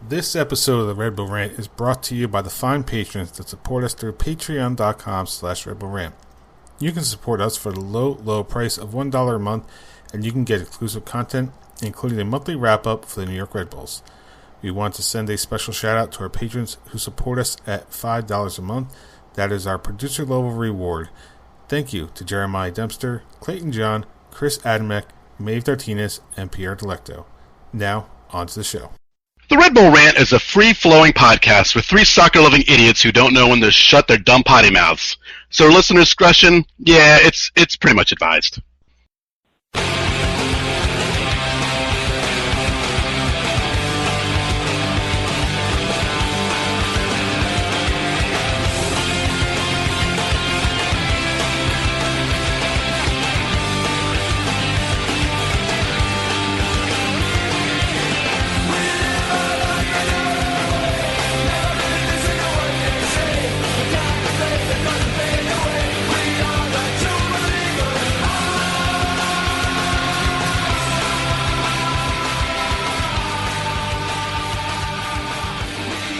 This episode of the Red Bull Rant is brought to you by the fine patrons that support us through patreon.com/Red Bull Rant. You can support us for the low price of $1 a month, and you can get exclusive content, including a monthly wrap-up for the New York Red Bulls. We want to send a special shout-out to our patrons who support us at $5 a month. That is our producer-level reward. Thank you to Jeremiah Dempster, Clayton John, Chris Adamek, Maeve Dartinez, and Pierre Delecto. Now, on to the show. The Red Bull Rant is a free-flowing podcast with three soccer-loving idiots who don't know when to shut their dumb potty mouths. So listener discretion, it's pretty much advised.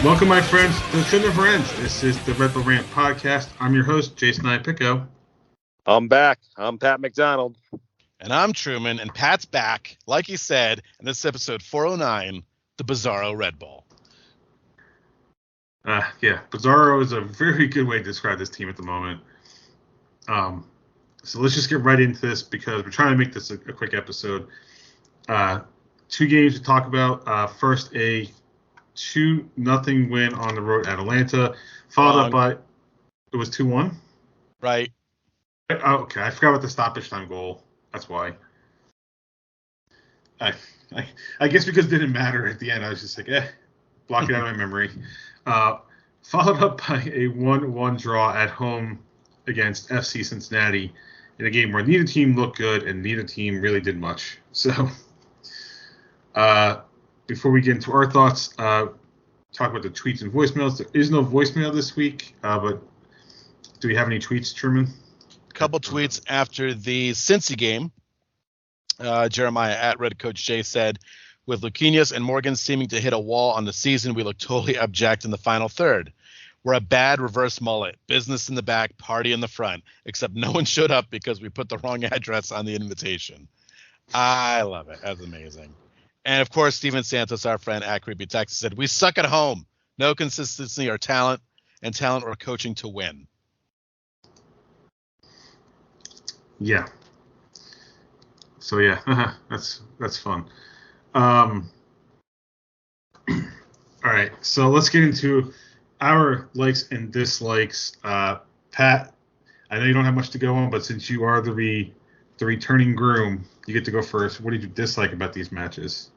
Welcome, my friends, to the show never ends. This is the Red Bull Rant podcast. I'm your host, Jason Iapicco. I'm back. I'm Pat McDonald. And I'm Truman, and Pat's back, like he said, and this is episode 409, the Bizarro Red Bull. Bizarro is a very good way to describe this team at the moment. So let's just get right into this because we're trying to make this a quick episode. Two games to talk about. First, a 2-0 win on the road at Atlanta, followed up by, it was 2-1? Right. Oh, okay, I forgot about the stoppage time goal. That's why. I guess because it didn't matter at the end, I was just like, block it out of my memory. Followed up by a 1-1 draw at home against FC Cincinnati in a game where neither team looked good and neither team really did much. So, before we get into our thoughts, talk about the tweets and voicemails. There is no voicemail this week, but do we have any tweets, Truman? A couple tweets after the Cincy game. Jeremiah at Red Coach J said, with Luquinhas and Morgan seeming to hit a wall on the season, we look totally abject in the final third. We're a bad reverse mullet, business in the back, party in the front, except no one showed up because we put the wrong address on the invitation. I love it. That's amazing. And, of course, Steven Santos, our friend at Creepy Texas, said, we suck at home. No consistency or talent or coaching to win. Yeah. So, yeah, that's fun. All right, so let's get into our likes and dislikes. Pat, I know you don't have much to go on, but since you are the returning groom, you get to go first. What did you dislike about these matches?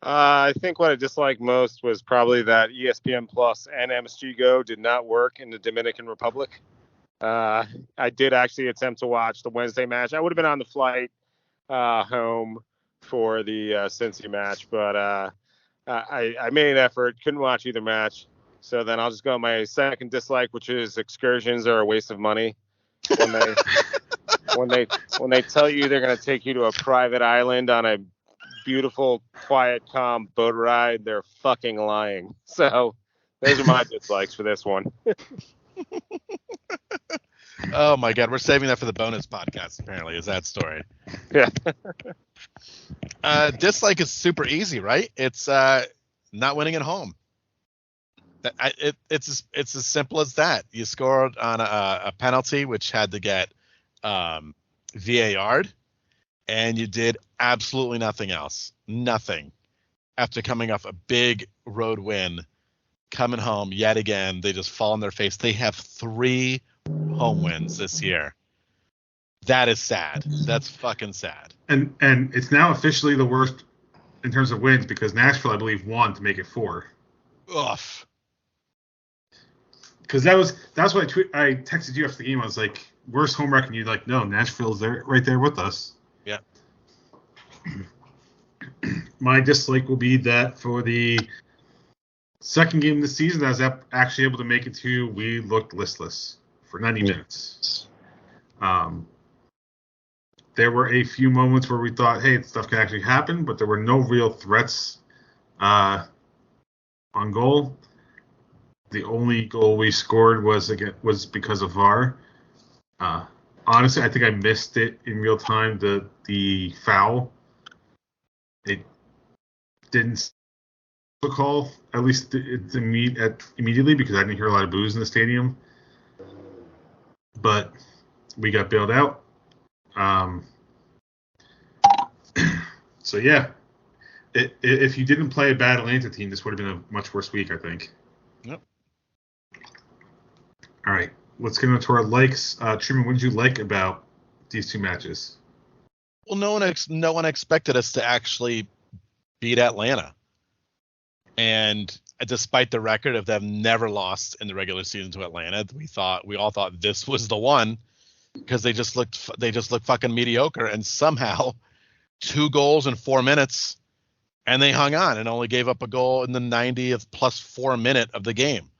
I think what I disliked most was probably that ESPN Plus and MSG Go did not work in the Dominican Republic. I did actually attempt to watch the Wednesday match. I would have been on the flight home for the Cincy match, but I made an effort, couldn't watch either match. So then I'll just go on my second dislike, which is excursions are a waste of money. When they tell you they're going to take you to a private island on a beautiful, quiet, calm boat ride, they're fucking lying. So those are my dislikes for this one. Oh my God, we're saving that for the bonus podcast. Apparently, is that story? Yeah. Dislike is super easy, right? It's not winning at home. It's as simple as that. You scored on a penalty, which had to get VAR'd, and you did absolutely nothing else. Nothing. After coming off a big road win, coming home yet again, they just fall on their face. They have 3 home wins this year. That is sad. That's fucking sad. And it's now officially the worst in terms of wins because Nashville, I believe, won to make it 4. Oof. Because that's what I texted you after the game. I was like, worst home record. And you're like, no, Nashville's there, right there with us. Yeah. My dislike will be that for the second game of the season that I was actually able to make it to, we looked listless for 90 minutes. There were a few moments where we thought, hey, stuff can actually happen, but there were no real threats on goal. The only goal we scored was because of VAR. Honestly, I think I missed it in real time. The foul. It didn't call, at least immediately, because I didn't hear a lot of boos in the stadium. But we got bailed out. So yeah, if you didn't play a bad Atlanta team, this would have been a much worse week, I think. Yep. All right, let's get into our likes. Truman, what did you like about these two matches? Well, no one expected us to actually beat Atlanta, and despite the record of them never lost in the regular season to Atlanta, we all thought this was the one, because they just looked fucking mediocre, and somehow 2 goals in 4 minutes, and they hung on and only gave up a goal in the 90th plus 4 minute of the game.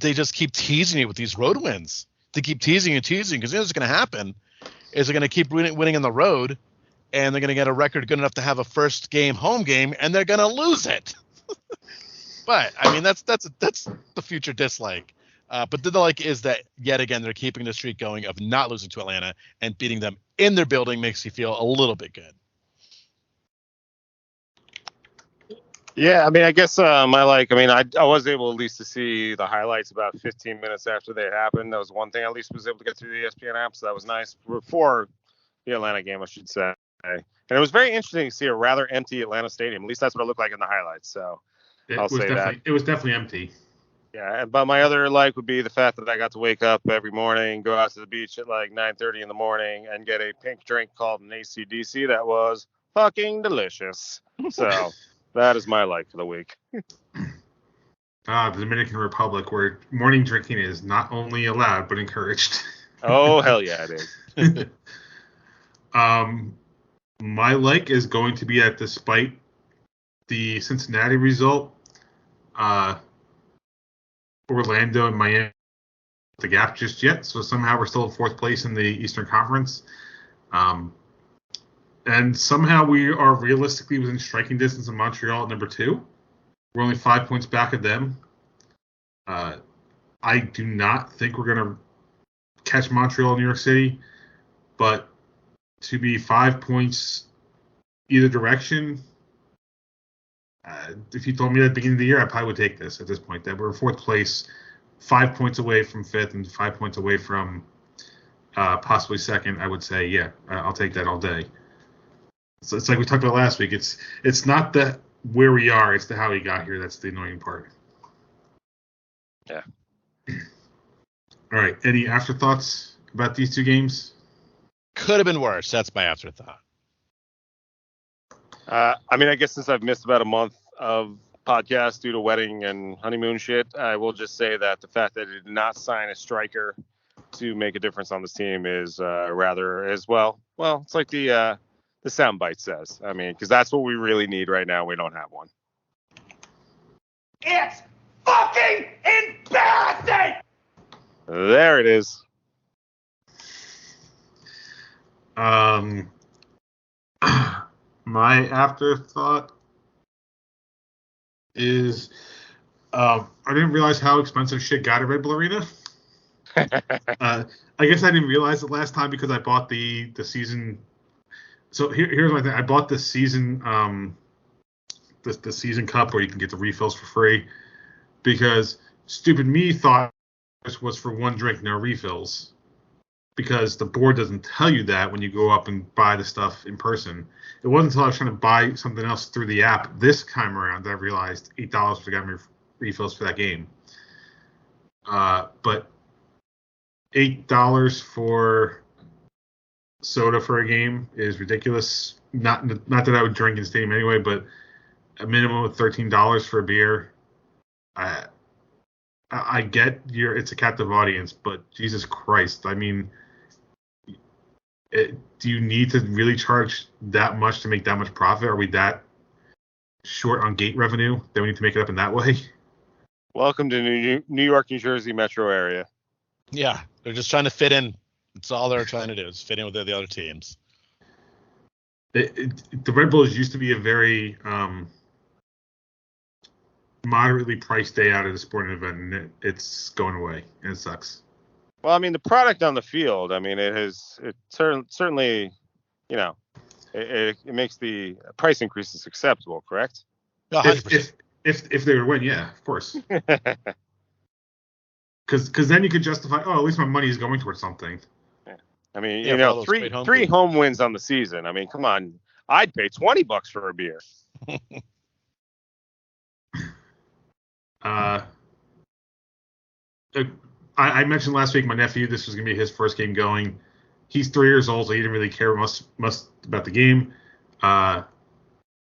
They just keep teasing you with these road wins. They keep teasing because you know what's going to happen is they're going to keep winning on the road, and they're going to get a record good enough to have a first game home game, and they're going to lose it. But I mean, that's the future dislike. But the like is that yet again they're keeping the streak going of not losing to Atlanta, and beating them in their building makes you feel a little bit good. Yeah, I mean, I guess I was able at least to see the highlights about 15 minutes after they happened. That was one thing I at least was able to get through the ESPN app, so that was nice before the Atlanta game, I should say. And it was very interesting to see a rather empty Atlanta stadium. At least that's what it looked like in the highlights. So I'll say that. It was definitely empty. Yeah, but my other like would be the fact that I got to wake up every morning, go out to the beach at like 9:30 in the morning, and get a pink drink called an AC/DC that was fucking delicious. So that is my like for the week. The Dominican Republic, where morning drinking is not only allowed but encouraged. Oh, hell yeah, it is. My like is going to be that despite the Cincinnati result, Orlando and Miami the gap just yet, so somehow we're still in 4th place in the Eastern Conference. And somehow we are realistically within striking distance of Montreal at number 2. We're only 5 points back of them. I do not think we're going to catch Montreal in New York City, but to be 5 points either direction, if you told me at the beginning of the year, I probably would take this at this point. That we're in 4th place, 5 points away from 5th, and 5 points away from possibly 2nd. I would say, yeah, I'll take that all day. So it's like we talked about last week. It's not the where we are, it's the how we got here. That's the annoying part. Yeah. All right. Any afterthoughts about these two games? Could have been worse. That's my afterthought. I mean, I guess since I've missed about a month of podcasts due to wedding and honeymoon shit, I will just say that the fact that it did not sign a striker to make a difference on this team is rather as well. Well, it's like the soundbite says. I mean, because that's what we really need right now. We don't have one. It's fucking embarrassing! There it is. My afterthought is I didn't realize how expensive shit got at Red Bull Arena. I guess I didn't realize it last time because I bought the season. So here's my thing. I bought the season the season cup where you can get the refills for free because stupid me thought this was for one drink, no refills. Because the board doesn't tell you that when you go up and buy the stuff in person. It wasn't until I was trying to buy something else through the app this time around that I realized $8 got me refills for that game. But $8 for soda for a game is ridiculous. Not that I would drink in the stadium anyway, but a minimum of $13 for a beer. I get it's a captive audience, but Jesus Christ, I mean, do you need to really charge that much to make that much profit? Are we that short on gate revenue that we need to make it up in that way? Welcome to New York, New Jersey metro area. Yeah, they're just trying to fit in. That's all they're trying to do is fit in with the other teams. The Red Bulls used to be a very moderately priced day out at a sporting event, and it's going away, and it sucks. Well, I mean, the product on the field, I mean, certainly, you know, it makes the price increases acceptable, correct? 100%. If they would win, yeah, of course. Because then you could justify, at least my money is going towards something. I mean, Yeah, three home wins on the season. I mean, come on, I'd pay $20 for a beer. I mentioned last week my nephew, this was going to be his first game going. He's 3 years old, so he didn't really care much about the game. But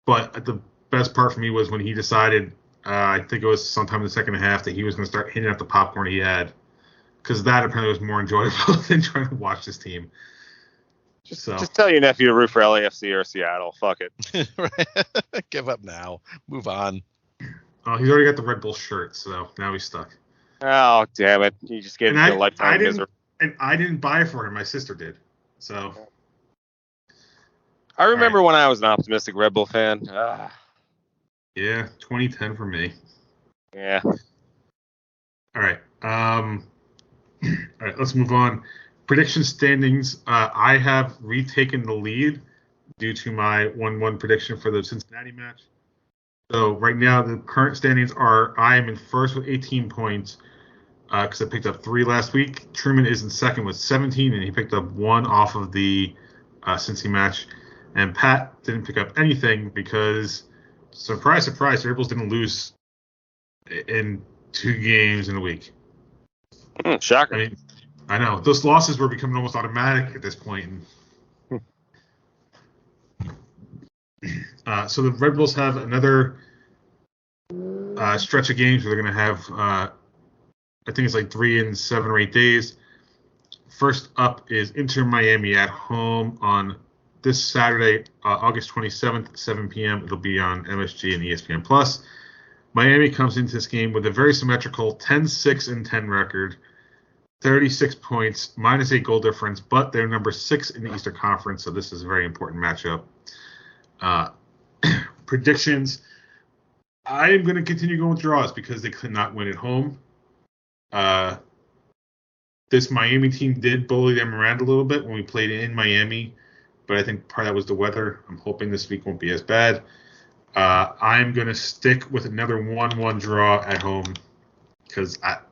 the best part for me was when he decided, I think it was sometime in the second half, that he was going to start hitting out the popcorn he had. Because that apparently was more enjoyable than trying to watch this team. Just tell your nephew to root for LAFC or Seattle. Fuck it. Right. Give up now. Move on. He's already got the Red Bull shirt, so now he's stuck. Oh, damn it. You just gave him a lifetime misery. And I didn't buy it for him. My sister did. So. I remember when I was an optimistic Red Bull fan. Yeah, 2010 for me. Yeah. All right. All right, let's move on. Prediction standings. I have retaken the lead due to my 1-1 prediction for the Cincinnati match. So right now the current standings are: I am in first with 18 points because I picked up 3 last week. Truman is in second with 17, and he picked up 1 off of the Cincy match. And Pat didn't pick up anything because, surprise, surprise, the Rebels didn't lose in 2 games in a week. Shocker. I mean, I know. Those losses were becoming almost automatic at this point. So the Red Bulls have another stretch of games where they're going to have, I think it's like 3 in 7 or 8 days. First up is Inter Miami at home on this Saturday, August 27th at 7 p.m. It'll be on MSG and ESPN+. Miami comes into this game with a very symmetrical 10-6-10 record. 36 points, -8 goal difference, but they're number 6 in the Eastern Conference, so this is a very important matchup. Predictions. I am going to continue going with draws because they could not win at home. This Miami team did bully them around a little bit when we played in Miami, but I think part of that was the weather. I'm hoping this week won't be as bad. I'm going to stick with another 1-1 draw at home because at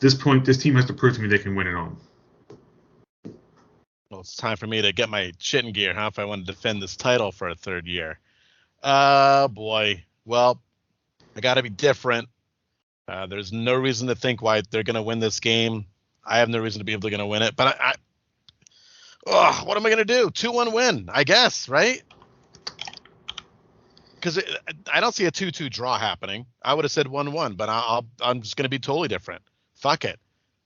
this point, this team has to prove to me they can win at home. Well, it's time for me to get my shit in gear, if I want to defend this title for a 3rd year. Boy. Well, I got to be different. There's no reason to think why they're going to win this game. I have no reason to be able to win it. But what am I going to do? 2-1 win, I guess, right? Because I don't see a 2-2 draw happening. I would have said 1-1, but I'm just going to be totally different. Fuck it.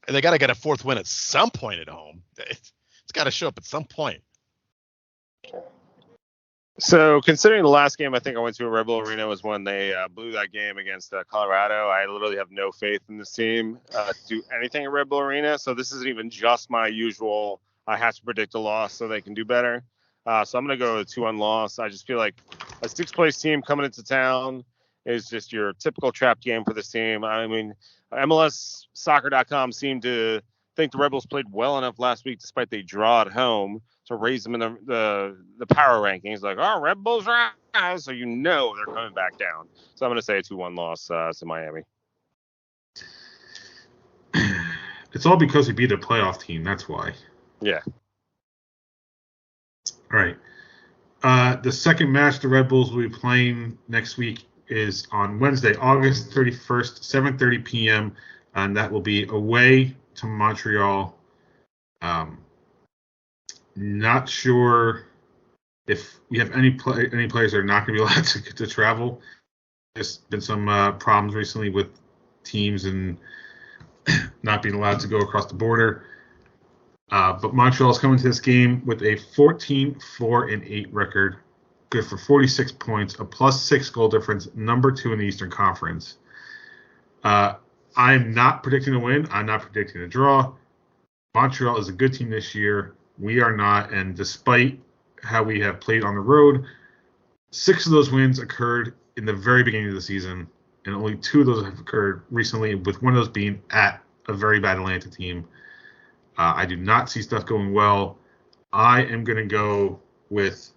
And they got to get a 4th win at some point at home. It's got to show up at some point. So, considering the last game I think I went to a Red Bull Arena was when they blew that game against Colorado, I literally have no faith in this team to do anything at Red Bull Arena. So, this isn't even just my usual, I have to predict a loss so they can do better. So, I'm going to go with a 2-1 loss. I just feel like a 6th place team coming into town is just your typical trap game for this team. I mean, MLSsoccer.com seemed to think the Rebels played well enough last week, despite they draw at home, to raise them in the power rankings. Like, Red Bulls rise, so you know they're coming back down. So I'm going to say a 2-1 loss to Miami. It's all because we beat a playoff team. That's why. Yeah. All right. The second match the Red Bulls will be playing next week is on Wednesday, August 31st, 7:30 p.m., and that will be away to Montreal. Not sure if we have any players that are not going to be allowed to travel. There's been some problems recently with teams and not being allowed to go across the border. But Montreal is coming to this game with a 14-4-8 record, good for 46 points, a +6 goal difference, number 2 in the Eastern Conference. I'm not predicting a win. I'm not predicting a draw. Montreal is a good team this year. We are not, and despite how we have played on the road, 6 of those wins occurred in the very beginning of the season, and only 2 of those have occurred recently, with one of those being at a very bad Atlanta team. I do not see stuff going well. I am going to go with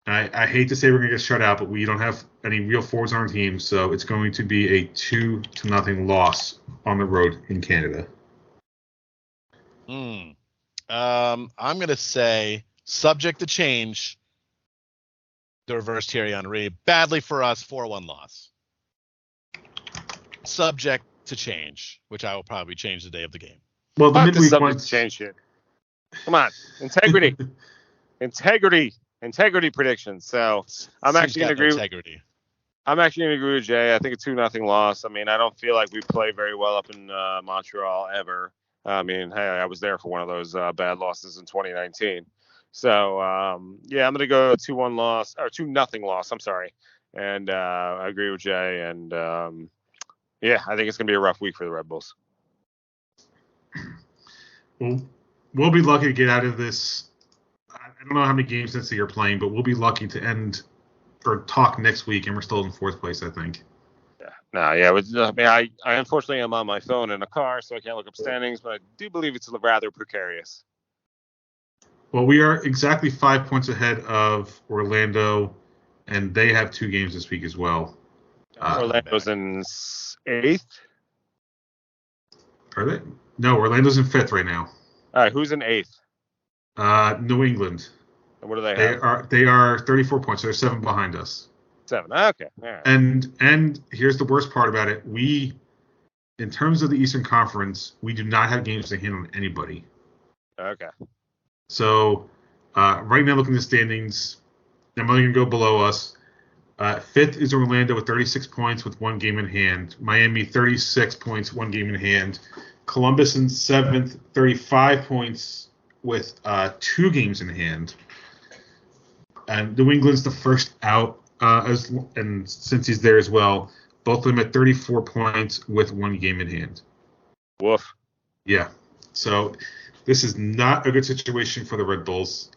I hate to say we're going to get shut out, but we don't have any real forwards on our team, so it's going to be a 2-0 loss on the road in Canada. I'm going to say, subject to change, the reverse Thierry Henry. Badly for us, 4-1 loss. Subject to change, which I will probably change the day of the game. Well, the Fuck midweek subject one to change shit. Come on, integrity, integrity predictions. So I'm actually going to agree. Integrity. I'm actually going to agree with Jay. I think a 2-0 loss. I mean, I don't feel like we play very well up in Montreal ever. I mean, hey, I was there for one of those bad losses in 2019. So, yeah, I'm going to go 2-1 loss, or 2-0 loss. I'm sorry. And I agree with Jay. And, yeah, I think it's going to be a rough week for the Red Bulls. Well, we'll be lucky to get out of this. I don't know how many games since you're playing, but we'll be lucky to end or talk next week, and we're still in 4th place, I think. Yeah. No, yeah. I mean, I unfortunately am on my phone in a car, so I can't look up standings, but I do believe it's rather precarious. Well, we are exactly 5 points ahead of Orlando, and they have 2 games this week as well. Orlando's in 8th. Are they? No, Orlando's in 5th right now. All right, who's in 8th? New England. And what do they have? They are 34 points. So they're 7 behind us. 7. Okay. All right. And here's the worst part about it. We, in terms of the Eastern Conference, we do not have games to hand on anybody. Okay. So right now, looking at the standings, I'm only going to go below us. 5th is Orlando with 36 points with 1 game in hand. Miami, 36 points, 1 game in hand. Columbus in 7th, 35 points with 2 games in hand. And New England's the first out, and since he's there as well, both of them at 34 points with 1 game in hand. Woof. Yeah. So this is not a good situation for the Red Bulls.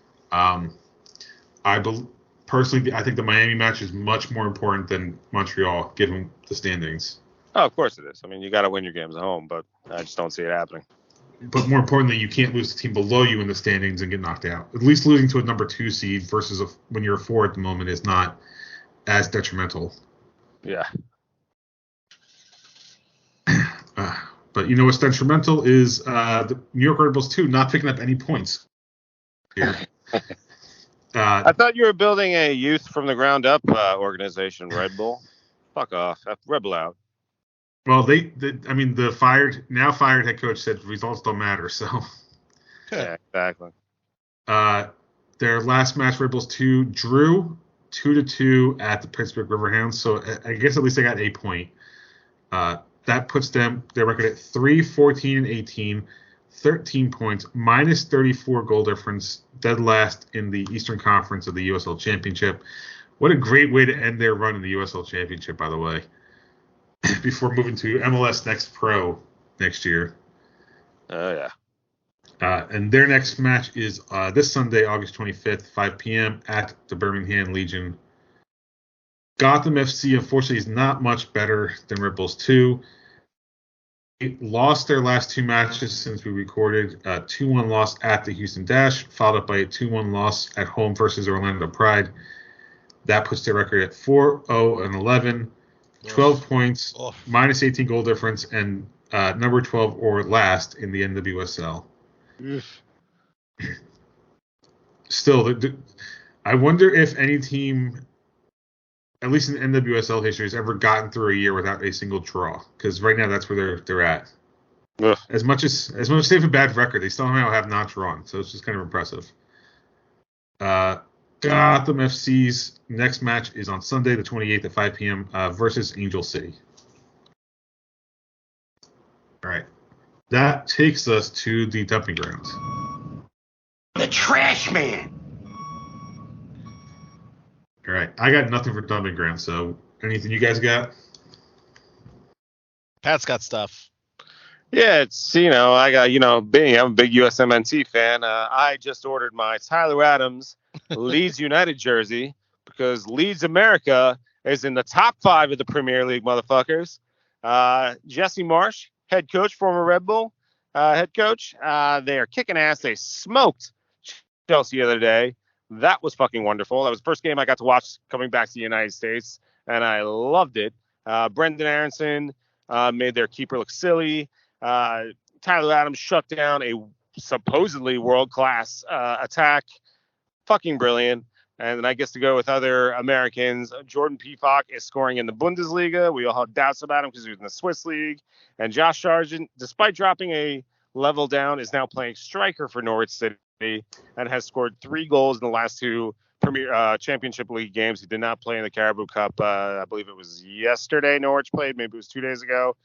Personally, I think the Miami match is much more important than Montreal, given the standings. Oh, of course it is. I mean, you got to win your games at home, but I just don't see it happening. But more importantly, you can't lose the team below you in the standings and get knocked out. At least losing to a number 2 seed versus when you're a 4 at the moment is not as detrimental. Yeah. But you know what's detrimental is the New York Red Bulls too not picking up any points here. I thought you were building a youth from the ground up organization, Red Bull. Fuck off. Red Bull out. Well, the fired head coach said results don't matter. So yeah, exactly. Their last match, Red Bulls 2 drew 2-2 at the Pittsburgh Riverhounds. So I guess at least they got a point. That puts their record at 3-14-18, 13 points, minus 34 goal difference, dead last in the Eastern Conference of the USL Championship. What a great way to end their run in the USL Championship, by the way, before moving to MLS Next Pro next year. Oh, yeah. And their next match is this Sunday, August 25th, 5 p.m. at the Birmingham Legion. Gotham FC, unfortunately, is not much better than Red Bulls 2. They lost their last 2 matches since we recorded. 2-1 loss at the Houston Dash, followed up by a 2-1 loss at home versus Orlando Pride. That puts their record at 4-0-11, 12 points, minus 18 goal difference, and number 12 or last in the NWSL. Still, I wonder if any team, at least in NWSL history, has ever gotten through a year without a single draw. Because right now, that's where they're at. Ugh. As much as they have a bad record, they somehow have not drawn. So it's just kind of impressive. Gotham FC's next match is on Sunday, the 28th at 5 p.m. Versus Angel City. All right. That takes us to the dumping grounds. The trash man. All right. I got nothing for dumping grounds, so anything you guys got? Pat's got stuff. Yeah, it's, I'm a big USMNT fan. I just ordered my Tyler Adams Leeds United jersey because Leeds America is in the top 5 of the Premier League, motherfuckers. Jesse Marsch, head coach, former Red Bull head coach. They are kicking ass. They smoked Chelsea the other day. That was fucking wonderful. That was the first game I got to watch coming back to the United States, and I loved it. Brendan Aronson made their keeper look silly. Tyler Adams shut down a supposedly world-class attack. Fucking brilliant. And then I guess to go with other Americans, Jordan Pefok is scoring in the Bundesliga. We all had doubts about him because he was in the Swiss League. And Josh Sargent, despite dropping a level down, is now playing striker for Norwich City and has scored 3 goals in the last 2 Premier Championship League games. He did not play in the Carabao Cup. I believe it was yesterday Norwich played. Maybe it was 2 days ago.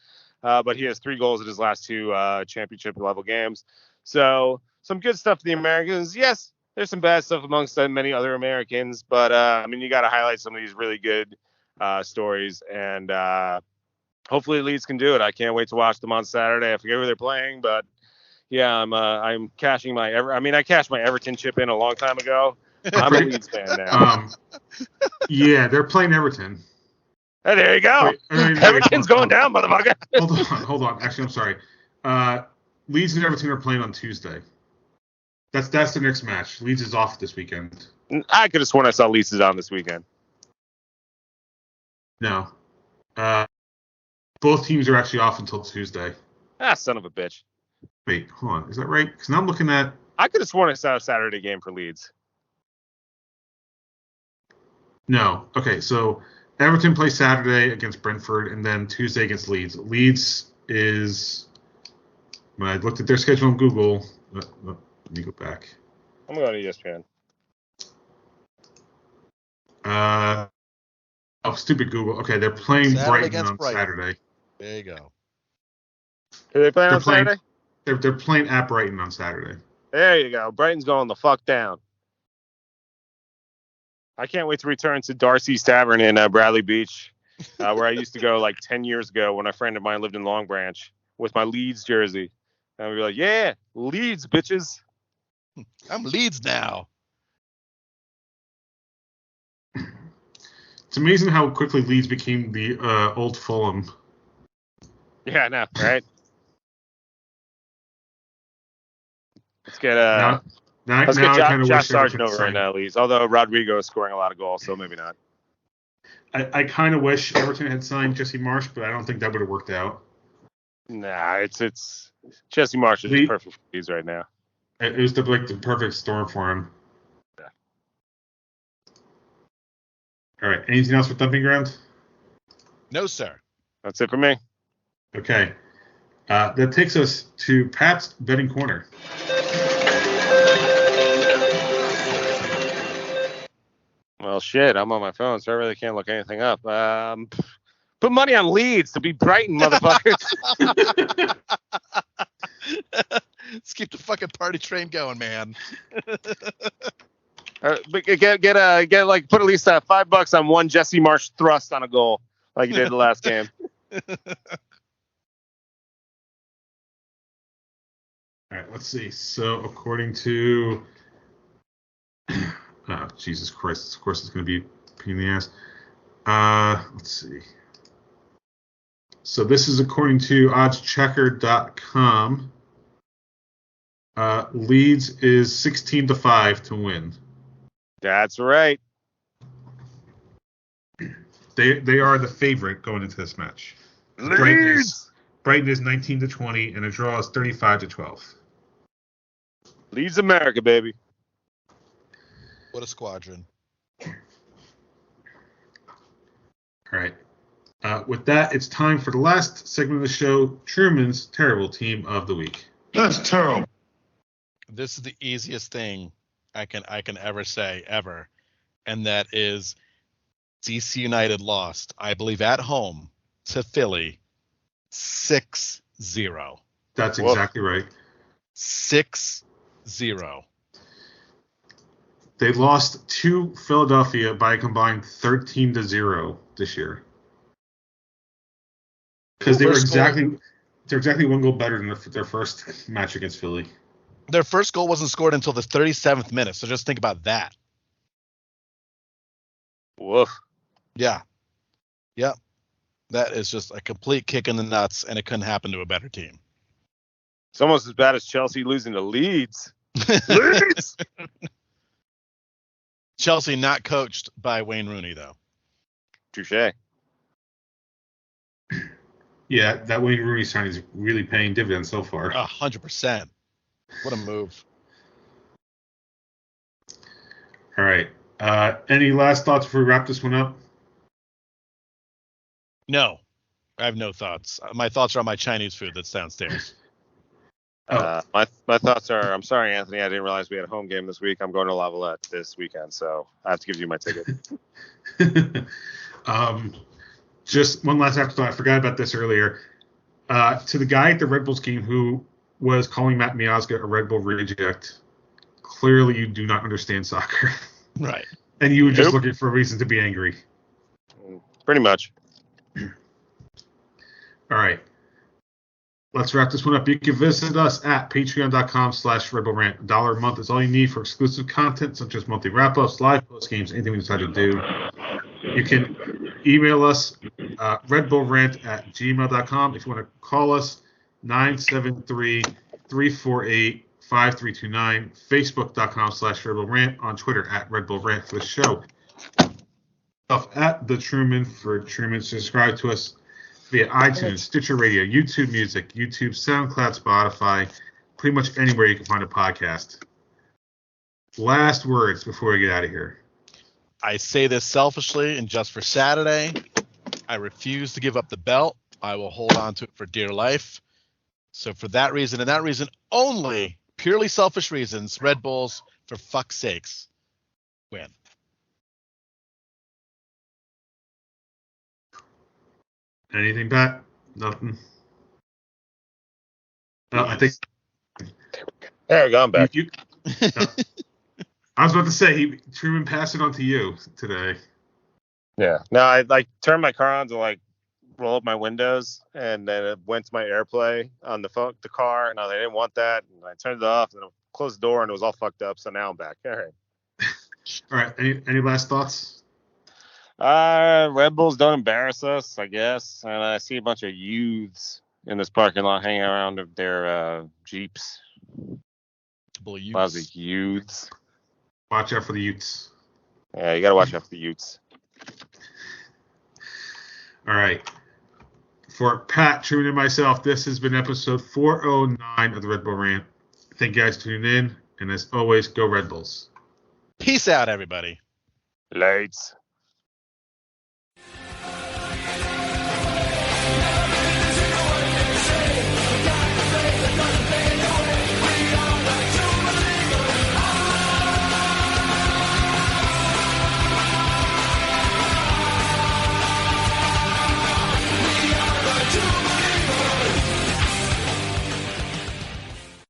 But he has 3 goals in his last 2 championship level games. So some good stuff for the Americans. Yes, there's some bad stuff amongst many other Americans, but I mean, you got to highlight some of these really good stories, and hopefully Leeds can do it. I can't wait to watch them on Saturday. I forget who they're playing, but yeah, I'm cashing my I cashed my Everton chip in a long time ago. I'm a Leeds fan now. Yeah, they're playing Everton. Hey, there you go. Everton's going down, motherfucker. Hold on. Actually, I'm sorry. Leeds and Everton are playing on Tuesday. That's the next match. Leeds is off this weekend. I could have sworn I saw Leeds is on this weekend. No. Both teams are actually off until Tuesday. Son of a bitch. Wait, hold on. Is that right? Because now I'm looking at... I could have sworn I saw a Saturday game for Leeds. No. Okay, so Everton plays Saturday against Brentford and then Tuesday against Leeds. Leeds is... When I looked at their schedule on Google... Let me go back. I'm going to ESPN. Stupid Google. Okay, they're playing Brighton on Saturday. There you go. Are they playing on Saturday? They're playing at Brighton on Saturday. There you go. Brighton's going the fuck down. I can't wait to return to Darcy's Tavern in Bradley Beach, where I used to go like 10 years ago when a friend of mine lived in Long Branch with my Leeds jersey. And we'd be like, yeah, Leeds, bitches. I'm Leeds now. It's amazing how quickly Leeds became the old Fulham. Yeah, I know, right? Let's get Josh Sargent over in Leeds. Although Rodrigo is scoring a lot of goals, so maybe not. I kind of wish Everton had signed Jesse Marsch, but I don't think that would have worked out. Nah, it's Jesse Marsch is perfect for Leeds right now. It was the perfect storm for him. Yeah. All right. Anything else for Thumping Ground? No, sir. That's it for me. Okay. That takes us to Pat's betting corner. Well, shit. I'm on my phone, so I really can't look anything up. Put money on Leeds to beat Brighton, motherfuckers. Let's keep the fucking party train going, man. But put at least $5 on one Jesse Marsch thrust on a goal, like you did the last game. All right, let's see. So according to, Jesus Christ, of course it's going to be a pain in the ass. Let's see. So this is according to oddschecker.com. Leeds is 16-5 to win. That's right. They are the favorite going into this match. Leeds. Brighton is 19-20, and a draw is 35-12. Leeds America, baby. What a squadron. All right. With that, it's time for the last segment of the show, Truman's Terrible Team of the Week. That's terrible. This is the easiest thing I can ever say, ever. And that is DC United lost, I believe, at home to Philly 6-0. That's exactly right. 6-0. They lost to Philadelphia by a combined 13-0 this year. Because they're exactly one goal better than their first match against Philly. Their first goal wasn't scored until the 37th minute, so just think about that. Woof. Yeah. Yep. That is just a complete kick in the nuts, and it couldn't happen to a better team. It's almost as bad as Chelsea losing to Leeds. Leeds! Chelsea not coached by Wayne Rooney, though. Touche. Yeah, that Wayne Rooney signing is really paying dividends so far. 100%. What a move. All right. Any last thoughts before we wrap this one up? No, I have no thoughts. My thoughts are on my Chinese food that's downstairs. My thoughts are, I'm sorry, Anthony, I didn't realize we had a home game this week. I'm going to La Valette this weekend, so I have to give you my ticket. Just one last afterthought. I forgot about this earlier. To the guy at the Red Bulls game who was calling Matt Miazga a Red Bull reject, clearly you do not understand soccer. Right. And you were just looking for a reason to be angry. Pretty much. All right. Let's wrap this one up. You can visit us at patreon.com/Red Bull Rant. $1 a month is all you need for exclusive content such as monthly wrap-ups, live post games, anything we decide to do. You can email us redbullrant@gmail.com. If you want to call us, 973-348-5329. Facebook.com/Red Bull Rant. On Twitter @Red Bull Rant for the show. At the Truman for Truman. Subscribe to us via iTunes, Stitcher Radio, YouTube Music, YouTube, SoundCloud, Spotify, pretty much anywhere you can find a podcast. Last words before we get out of here. I say this selfishly and just for Saturday. I refuse to give up the belt. I will hold on to it for dear life. So for that reason and that reason only, purely selfish reasons, Red Bulls, for fuck's sakes, win. Anything, Pat? Nothing? No, I think... There we go, I'm back. I was about to say, Truman passed it on to you today. Yeah. No, I turned my car on to roll up my windows, and then it went to my AirPlay on the car, and I didn't want that, and I turned it off, and I closed the door, and it was all fucked up. So now I'm back. All right. All right. Any last thoughts? Red Bulls don't embarrass us, I guess. And I see a bunch of youths in this parking lot hanging around their Jeeps. Lousy youths. Watch out for the Utes. Yeah, you got to watch out for the Utes. All right. For Pat, Truman, and myself, this has been episode 409 of the Red Bull Rant. Thank you guys for tuning in. And as always, go Red Bulls. Peace out, everybody. Lights.